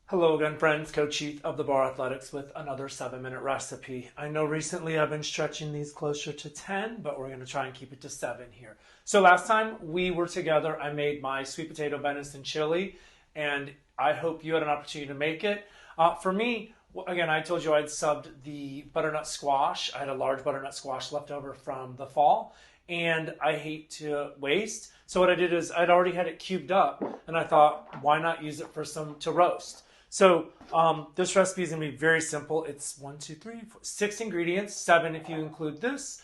Hello again, friends. Coach Heath of the Bar Athletics with another 7-minute recipe. I know recently I've been stretching these closer to 10, but we're going to try and keep it to 7 here. So last time we were together, I made my sweet potato venison chili, and I hope you had an opportunity to make it. For me, again, I told you I'd subbed the butternut squash. I had a large butternut squash left over from the fall, and I hate to waste. So what I did is I'd already had it cubed up, and I thought, why not use it for some to roast? So this recipe is going to be very simple. It's 6 ingredients, 7 if you include this.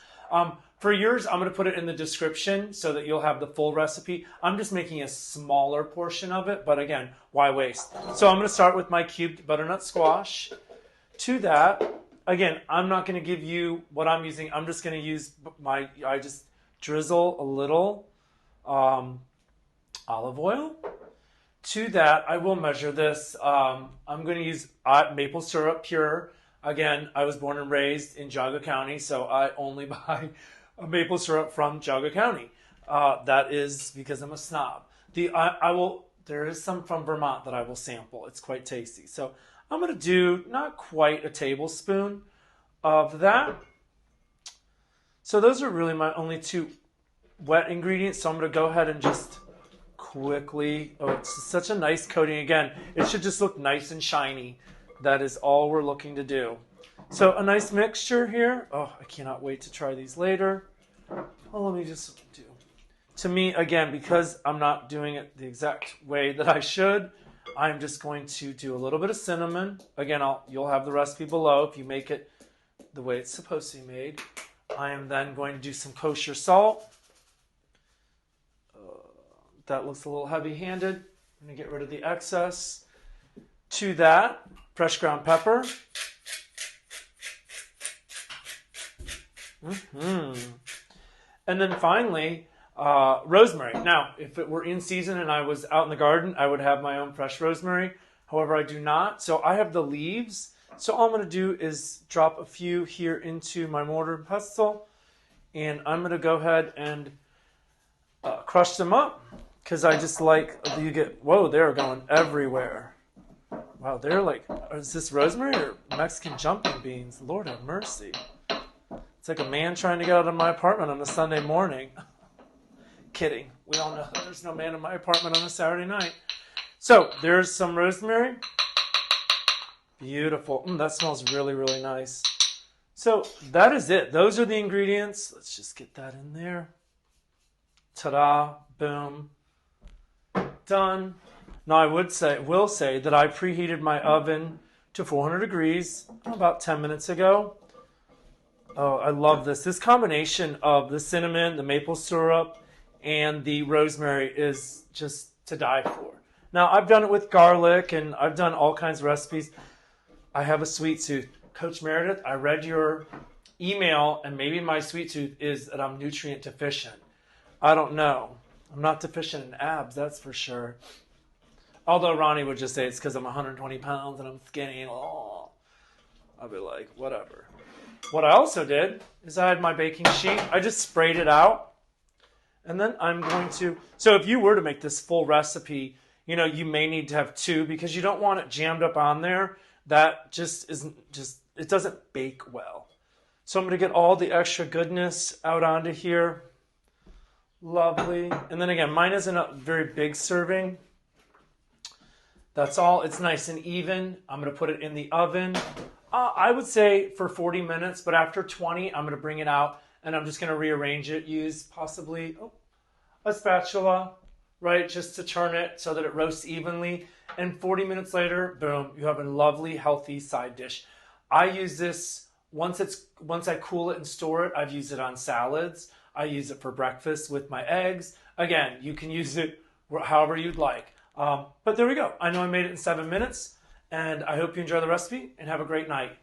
For yours, I'm going to put it in the description so that you'll have the full recipe. I'm just making a smaller portion of it, but again, why waste? So I'm going to start with my cubed butternut squash. To that, again, I'm not going to give you what I'm using. I'm just going to use I just drizzle a little olive oil. To that, I will measure this. I'm going to use maple syrup pure. Again, I was born and raised in Geauga County, so I only buy maple syrup from Geauga County. That is because I'm a snob. There is some from Vermont that I will sample. It's quite tasty. So I'm going to do not quite a tablespoon of that. So those are really my only 2 wet ingredients. So I'm going to go ahead and just quickly. Oh, it's such a nice coating. Again, it should just look nice and shiny. That is all we're looking to do. So a nice mixture here. Oh, I cannot wait to try these later. Oh, let me just do. To me, again, because I'm not doing it the exact way that I should, I'm just going to do a little bit of cinnamon. Again, you'll have the recipe below if you make it the way it's supposed to be made. I am then going to do some kosher salt. That looks a little heavy-handed. I'm going to get rid of the excess. To that, fresh ground pepper. And then finally, rosemary. Now, if it were in season and I was out in the garden, I would have my own fresh rosemary. However, I do not. So I have the leaves. So all I'm going to do is drop a few here into my mortar and pestle. And I'm going to go ahead and crush them up. Because I just like, whoa, they're going everywhere. Wow, they're like, is this rosemary or Mexican jumping beans? Lord have mercy. It's like a man trying to get out of my apartment on a Sunday morning. Kidding. We all know there's no man in my apartment on a Saturday night. So there's some rosemary. Beautiful. That smells really, really nice. So that is it. Those are the ingredients. Let's just get that in there. Ta-da. Boom. Done. Now I will say that I preheated my oven to 400 degrees about 10 minutes ago. Oh, I love this. This combination of the cinnamon, the maple syrup, and the rosemary is just to die for. Now I've done it with garlic and I've done all kinds of recipes. I have a sweet tooth. Coach Meredith, I read your email and maybe my sweet tooth is that I'm nutrient deficient. I don't know. I'm not deficient in abs, that's for sure. Although Ronnie would just say it's because I'm 120 pounds and I'm skinny. Oh, I'll be like, whatever. What I also did is I had my baking sheet. I just sprayed it out. And then I'm going to... So if you were to make this full recipe, you may need to have 2 because you don't want it jammed up on there. That it doesn't bake well. So I'm going to get all the extra goodness out onto here. Lovely. And then again, mine isn't a very big serving. That's all. It's nice and even. I'm going to put it in the oven. I would say for 40 minutes, but after 20, I'm going to bring it out and I'm just going to rearrange it. Use possibly a spatula, right? Just to turn it so that it roasts evenly. And 40 minutes later, boom, you have a lovely, healthy side dish. I use this once I cool it and store it. I've used it on salads. I use it for breakfast with my eggs. Again, you can use it however you'd like. But there we go. I know I made it in 7 minutes, and I hope you enjoy the recipe and have a great night.